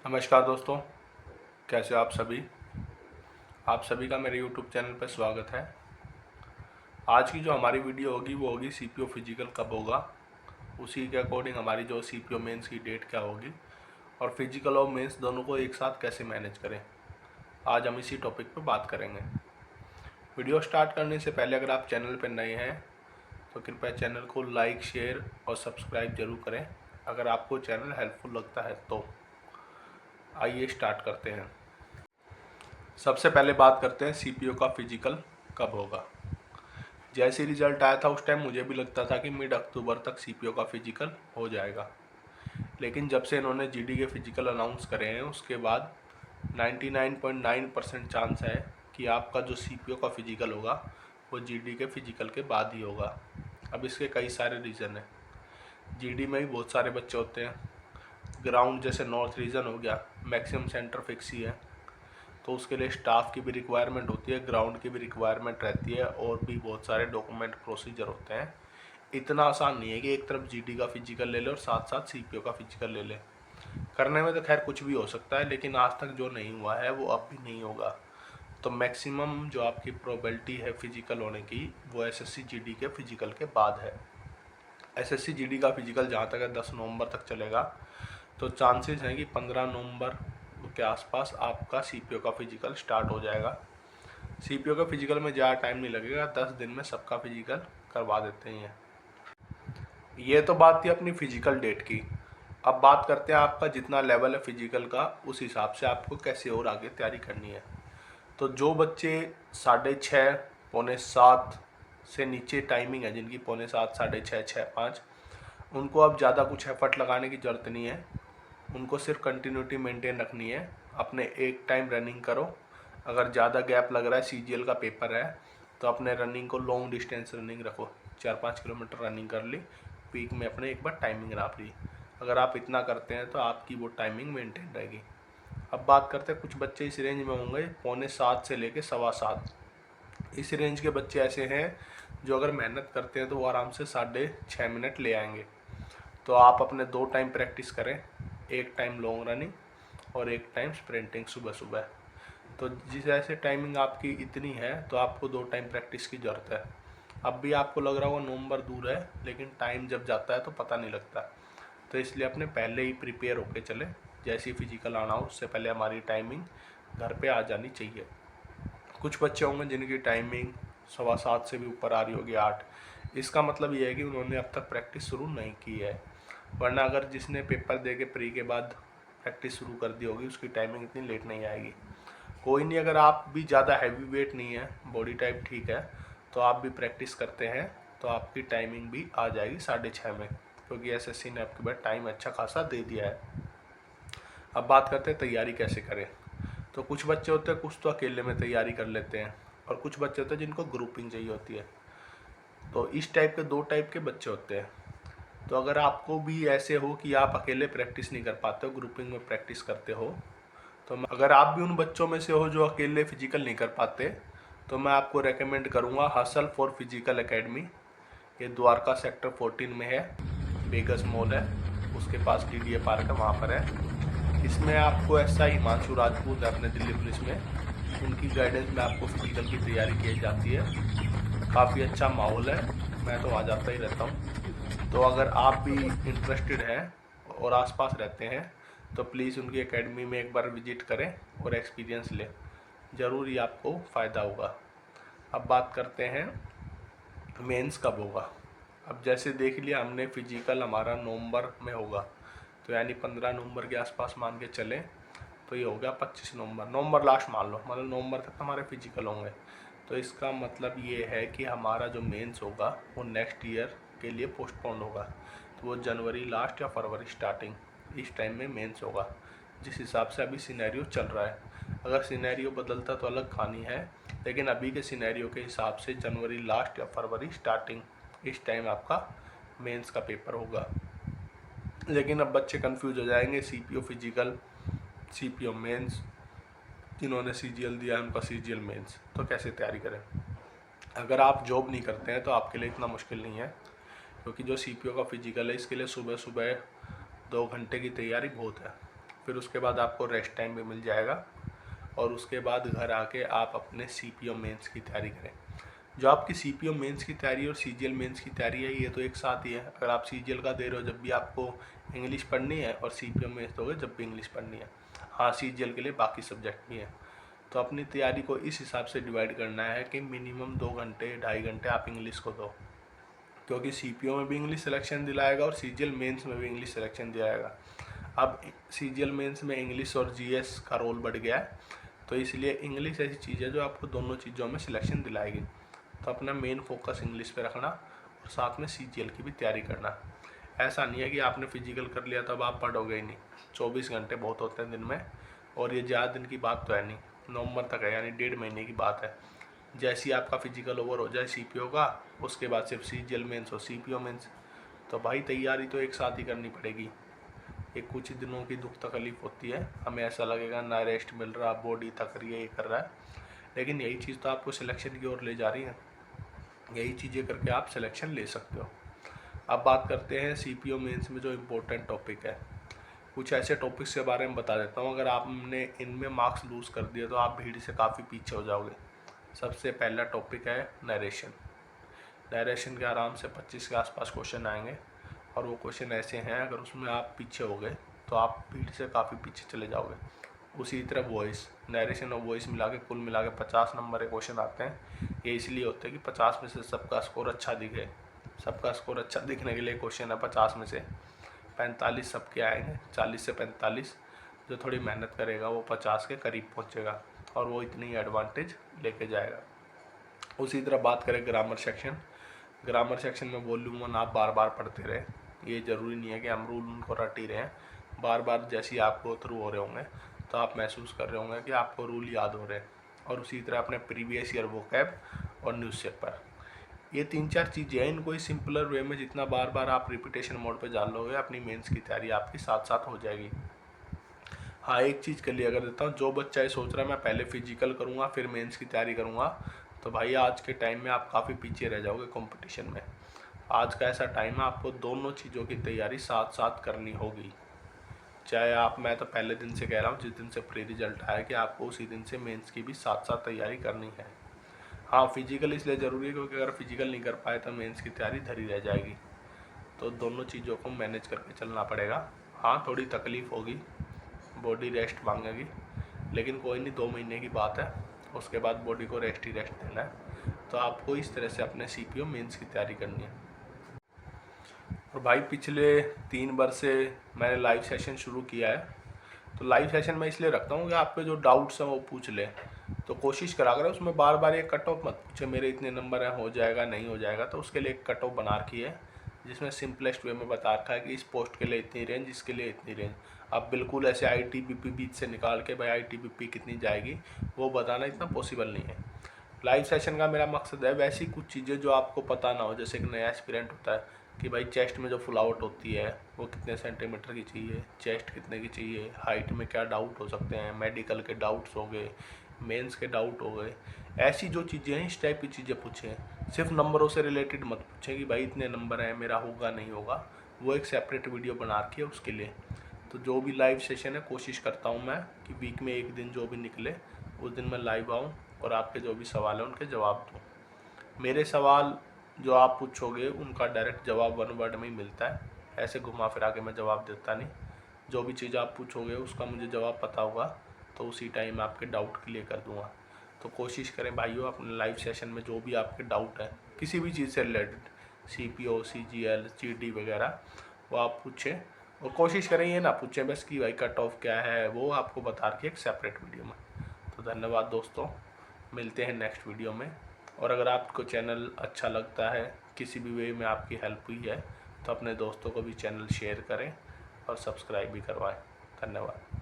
नमस्कार दोस्तों, कैसे हो आप सभी। आप सभी का मेरे YouTube चैनल पर स्वागत है। आज की जो हमारी वीडियो होगी वो होगी सीपीओ फिजिकल कब होगा, उसी के अकॉर्डिंग हमारी जो सीपीओ मेंस की डेट क्या होगी और फिजिकल और मेंस दोनों को एक साथ कैसे मैनेज करें। आज हम इसी टॉपिक पर बात करेंगे। वीडियो स्टार्ट करने से पहले अगर आप चैनल पर नए हैं तो कृपया चैनल को लाइक, शेयर और सब्सक्राइब जरूर करें अगर आपको चैनल हेल्पफुल लगता है तो। आइए स्टार्ट करते हैं। सबसे पहले बात करते हैं सीपीओ का फिजिकल कब होगा। जैसे रिजल्ट आया था उस टाइम मुझे भी लगता था कि मिड अक्टूबर तक सीपीओ का फिजिकल हो जाएगा, लेकिन जब से इन्होंने जीडी के फिजिकल अनाउंस करे हैं उसके बाद 99.9% चांस है कि आपका जो सीपीओ का फिजिकल होगा वो जीडी के फिजिकल के बाद ही होगा। अब इसके कई सारे रीज़न हैं। जीडी में भी बहुत सारे बच्चे होते हैं, ग्राउंड जैसे नॉर्थ रीजन हो गया, मैक्सिमम सेंटर फिक्स ही है, तो उसके लिए स्टाफ की भी रिक्वायरमेंट होती है, ग्राउंड की भी रिक्वायरमेंट रहती है और भी बहुत सारे डॉक्यूमेंट प्रोसीजर होते हैं। इतना आसान नहीं है कि एक तरफ जीडी का फिजिकल ले ले और साथ साथ सीपीओ का फिजिकल ले ले। करने में तो खैर कुछ भी हो सकता है, लेकिन आज तक जो नहीं हुआ है वो अब भी नहीं होगा। तो मैक्सिमम जो आपकी प्रोबेबिलिटी है फिजिकल होने की वो एसएससी जीडी के फिजिकल के बाद है। एसएससी जीडी का फिजिकल जहाँ तक है 10 नवंबर तक चलेगा, तो चांसेस हैं कि 15 नवंबर के आसपास आपका सीपीओ का फिजिकल स्टार्ट हो जाएगा। सीपीओ का फिजिकल में ज़्यादा टाइम नहीं लगेगा, 10 दिन में सबका फिजिकल करवा देते हैं। ये तो बात थी अपनी फिजिकल डेट की। अब बात करते हैं आपका जितना लेवल है फिजिकल का, उस हिसाब से आपको कैसे और आगे तैयारी करनी है। तो जो बच्चे 6:30 6:45 से नीचे टाइमिंग है जिनकी 6:45 6:30 6:05, उनको अब ज़्यादा कुछ एफर्ट लगाने की ज़रूरत नहीं है। उनको सिर्फ कंटिन्यूटी मेंटेन रखनी है। अपने एक टाइम रनिंग करो। अगर ज़्यादा गैप लग रहा है, सीजीएल का पेपर है, तो अपने रनिंग को लॉन्ग डिस्टेंस रनिंग रखो। 4-5 किलोमीटर रनिंग कर ली, पीक में अपने एक बार टाइमिंग नाप ली। अगर आप इतना करते हैं तो आपकी वो टाइमिंग मेंटेन रहेगी। अब बात करते हैं, कुछ बच्चे इस रेंज में होंगे 6:45 से लेके 7:15। इस रेंज के बच्चे ऐसे हैं जो अगर मेहनत करते हैं तो वो आराम से 6.5 मिनट ले आएंगे। तो आप अपने 2 टाइम प्रैक्टिस करें, एक टाइम लॉन्ग रनिंग और एक टाइम स्प्रिंटिंग सुबह सुबह। तो जिस ऐसे टाइमिंग आपकी इतनी है तो आपको 2 टाइम प्रैक्टिस की ज़रूरत है। अब भी आपको लग रहा होगा नवंबर दूर है, लेकिन टाइम जब जाता है तो पता नहीं लगता। तो इसलिए अपने पहले ही प्रिपेयर होके चले। जैसे ही फिजिकल आना हो उससे पहले हमारी टाइमिंग घर पे आ जानी चाहिए। कुछ बच्चे होंगे जिनकी टाइमिंग 7:15 से भी ऊपर आ रही होगी 8। इसका मतलब ये है कि उन्होंने अब तक प्रैक्टिस शुरू नहीं की है, वरना अगर जिसने पेपर दे के प्री के बाद प्रैक्टिस शुरू कर दी होगी उसकी टाइमिंग इतनी लेट नहीं आएगी। कोई नहीं, अगर आप भी ज़्यादा हैवी वेट नहीं है, बॉडी टाइप ठीक है, तो आप भी प्रैक्टिस करते हैं तो आपकी टाइमिंग भी आ जाएगी 6:30 में, क्योंकि एसएससी ने आपके बाद टाइम अच्छा खासा दे दिया है। अब बात करते हैं तैयारी कैसे करें। तो कुछ बच्चे होते हैं कुछ तो अकेले में तैयारी कर लेते हैं, और कुछ बच्चे होते हैं जिनको ग्रुपिंग चाहिए होती है। तो इस टाइप के 2 टाइप के बच्चे होते हैं। तो अगर आपको भी ऐसे हो कि आप अकेले प्रैक्टिस नहीं कर पाते हो, ग्रुपिंग में प्रैक्टिस करते हो, तो अगर आप भी उन बच्चों में से हो जो अकेले फिजिकल नहीं कर पाते, तो मैं आपको रेकमेंड करूँगा हसल फॉर फिजिकल एकेडमी। ये द्वारका सेक्टर 14 में है, बेगस मॉल है, उसके पास टीडीए पार्क है, वहाँ पर है। इसमें आपको ऐसा हिमांशु राजपूत है अपने दिल्ली पुलिस में, उनकी गाइडेंस में आपको फिजिकल की तैयारी की जाती है। काफ़ी अच्छा माहौल है, मैं तो वहाँ जाता ही रहता हूँ। तो अगर आप भी इंटरेस्टेड हैं और आसपास रहते हैं तो प्लीज़ उनकी एकेडमी में एक बार विजिट करें और एक्सपीरियंस लें, ज़रूर ही आपको फ़ायदा होगा। अब बात करते हैं मेंस कब होगा। अब जैसे देख लिया हमने फिजिकल हमारा नवंबर में होगा, तो यानी 15 नवंबर के आसपास मान के चलें, तो ये हो गया 25 नवंबर, नवंबर लास्ट मान लो, मतलब नवंबर तक हमारे फिजिकल होंगे। तो इसका मतलब ये है कि हमारा जो मेंस होगा वो नेक्स्ट ईयर के लिए पोस्टपोन होगा। तो वो जनवरी लास्ट या फरवरी स्टार्टिंग, इस टाइम में मेंस होगा, जिस हिसाब से अभी सिनेरियो चल रहा है। अगर सिनेरियो बदलता तो अलग कहानी है, लेकिन अभी के सिनेरियो के हिसाब से जनवरी लास्ट या फरवरी स्टार्टिंग, इस टाइम आपका मेंस का पेपर होगा। लेकिन अब बच्चे कंफ्यूज हो जाएंगे, सीपीओ फिजिकल, सीपीओ मेंस, जिन्होंने सीजीएल दिया है उनका सीजीएल मेंस, तो कैसे तैयारी करें। अगर आप जॉब नहीं करते हैं तो आपके लिए इतना मुश्किल नहीं है, क्योंकि जो सीपीओ का फिजिकल है इसके लिए सुबह सुबह 2 घंटे की तैयारी बहुत है। फिर उसके बाद आपको रेस्ट टाइम भी मिल जाएगा और उसके बाद घर आके आप अपने CPO मेंस की तैयारी करें। जो आपकी CPO मेंस की तैयारी और CGL मेंस की तैयारी है, ये तो एक साथ ही है। अगर आप CGL का दे रहे हो जब भी आपको इंग्लिश पढ़नी है और CPO मेंस दोगे जब भी इंग्लिश पढ़नी है। हाँ, CGL के लिए बाकी सब्जेक्ट भी हैं। तो अपनी तैयारी को इस हिसाब से डिवाइड करना है कि मिनिमम 2 घंटे 2.5 घंटे आप इंग्लिश को दो, क्योंकि CPO में भी इंग्लिश सिलेक्शन दिलाएगा और CGL मेंस में भी इंग्लिश सिलेक्शन दिलाएगा। अब CGL मेंस में इंग्लिश और GS का रोल बढ़ गया है, तो इसलिए इंग्लिश ऐसी चीज़ है जो आपको दोनों चीज़ों में सिलेक्शन दिलाएगी। तो अपना मेन फोकस इंग्लिश पे रखना और साथ में CGL की भी तैयारी करना। ऐसा नहीं है कि आपने फिजिकल कर लिया तब आप पढ़ोगे ही नहीं। 24 घंटे बहुत होते हैं दिन में, और ये ज़्यादा दिन की बात तो है नहीं, नवंबर तक है, यानी 1.5 महीने की बात है। जैसे ही आपका फिजिकल ओवर हो जाए CPO का, उसके बाद सिर्फ CGL मेंस और CPO मेंस। तो भाई तैयारी तो एक साथ ही करनी पड़ेगी। एक कुछ दिनों की दुख तकलीफ होती है, हमें ऐसा लगेगा ना रेस्ट मिल रहा, बॉडी थक रही है, ये कर रहा है, लेकिन यही चीज़ तो आपको सिलेक्शन की ओर ले जा रही है। यही चीज़ें करके आप सिलेक्शन ले सकते हो। अब बात करते हैं CPO मेंस में जो इम्पोर्टेंट टॉपिक है। कुछ ऐसे टॉपिक्स के बारे में बता देता हूँ, अगर आपने इनमें मार्क्स लूज़ कर दिए तो आप भीड़ से काफ़ी पीछे हो जाओगे। सबसे पहला टॉपिक है नरेशन। नरेशन के आराम से 25 के आसपास क्वेश्चन आएंगे, और वो क्वेश्चन ऐसे हैं अगर उसमें आप पीछे हो गए तो आप भीड़ से काफ़ी पीछे चले जाओगे। उसी तरह वॉइस, नरेशन और वॉइस मिला के कुल मिला के 50 नंबर के क्वेश्चन आते हैं। ये इसलिए होते हैं कि 50 में से सबका स्कोर अच्छा दिखे। सबका स्कोर अच्छा दिखने के लिए क्वेश्चन है 50 में से 45 सबके आएंगे, 40 से 45। जो थोड़ी मेहनत करेगा वो 50 के करीब पहुंचेगा और वो इतनी एडवांटेज लेके जाएगा। उसी तरह बात करें ग्रामर सेक्शन। ग्रामर सेक्शन में वॉल्यूम 1 आप बार बार पढ़ते रहे। ये ज़रूरी नहीं है कि हम रूल उनको रट ही रहे हैं, बार बार जैसे ही आप गो थ्रू हो रहे होंगे तो आप महसूस कर रहे होंगे कि आपको रूल याद हो रहे हैं। और उसी तरह अपने प्रीवियस ईयर वोकैब और न्यूज़पेपर, ये 3-4 चीज़ें हैं। इनको इस सिंपलर वे में जितना बार बार आप रिपीटेशन मोड पे जान लोगे, अपनी मेंस की तैयारी आपकी साथ साथ हो जाएगी। हाँ, एक चीज़ क्लियर कर देता हूँ, जो बच्चा ये सोच रहा है मैं पहले फिजिकल करूँगा फिर मेंस की तैयारी करूँगा, तो भाई आज के टाइम में आप काफ़ी पीछे रह जाओगे कंपटीशन में। आज का ऐसा टाइम है आपको दोनों चीज़ों की तैयारी साथ साथ करनी होगी। चाहे आप, मैं तो पहले दिन से कह रहा हूँ जिस दिन से प्री रिजल्ट आया, कि आपको उसी दिन से मेंस की भी साथ साथ तैयारी करनी है। हाँ, फिजिकल इसलिए ज़रूरी है क्योंकि अगर फिजिकल नहीं कर पाए तो मेंस की तैयारी धरी रह जाएगी। तो दोनों चीज़ों को मैनेज करके चलना पड़ेगा। हाँ, थोड़ी तकलीफ़ होगी, बॉडी रेस्ट मांगेगी, लेकिन कोई नहीं, 2 महीने की बात है, उसके बाद बॉडी को रेस्ट ही रेस्ट देना है। तो आपको इस तरह से अपने CPO मेंस की तैयारी करनी है। और भाई पिछले 3 वर्ष से मैंने लाइव सेशन शुरू किया है, तो लाइव सेशन मैं इसलिए रखता हूँ कि आपके जो डाउट्स हैं वो पूछ लें। तो कोशिश करा करें उसमें बार बार ये कट ऑफ मत पूछे, मेरे इतने नंबर हैं, हो जाएगा नहीं हो जाएगा। तो उसके लिए एक कट ऑफ बना रखी है जिसमें सिंपलेस्ट वे में बता रखा है कि इस पोस्ट के लिए इतनी रेंज, इसके लिए इतनी रेंज। अब बिल्कुल ऐसे ITBP बीच से निकाल के भाई ITBP कितनी जाएगी वो बताना इतना पॉसिबल नहीं है। लाइव सेशन का मेरा मकसद है वैसी कुछ चीज़ें जो आपको पता ना हो। जैसे एक नया एस्पिरेंट होता है कि भाई चेस्ट में जो फुल आउट होती है वो कितने सेंटीमीटर की चाहिए, चेस्ट कितने की चाहिए, हाइट में क्या डाउट हो सकते हैं, मेडिकल के डाउट्स हो गए, मेंस के डाउट हो गए। ऐसी जो चीज़ें हैं इस टाइप की चीज़ें पूछें। सिर्फ नंबरों से रिलेटेड मत पूछें कि भाई इतने नंबर हैं मेरा होगा नहीं होगा, वो एक सेपरेट वीडियो बना रखी है उसके लिए। तो जो भी लाइव सेशन है कोशिश करता हूँ मैं कि वीक में एक दिन जो भी निकले उस दिन मैं लाइव आऊँ और आपके जो भी सवाल हैं उनके जवाब दूँ। मेरे सवाल जो आप पूछोगे उनका डायरेक्ट जवाब 1 वर्ड में ही मिलता है, ऐसे घुमा फिरा के मैं जवाब देता नहीं। जो भी चीज़ आप पूछोगे उसका मुझे जवाब पता होगा तो उसी टाइम आपके डाउट क्लियर कर दूंगा। तो कोशिश करें भाइयों अपने लाइव सेशन में जो भी आपके डाउट है किसी भी चीज़ से रिलेटेड, CPO CGL GD वगैरह, वो आप पूछें। और कोशिश करें ये ना पूछें बस कि भाई कट ऑफ क्या है, वो आपको बता रखी है एक सेपरेट वीडियो में। तो धन्यवाद दोस्तों, मिलते हैं नेक्स्ट वीडियो में। और अगर आपको चैनल अच्छा लगता है, किसी भी वे में आपकी हेल्प हुई है, तो अपने दोस्तों को भी चैनल शेयर करें और सब्सक्राइब भी करवाएं। धन्यवाद।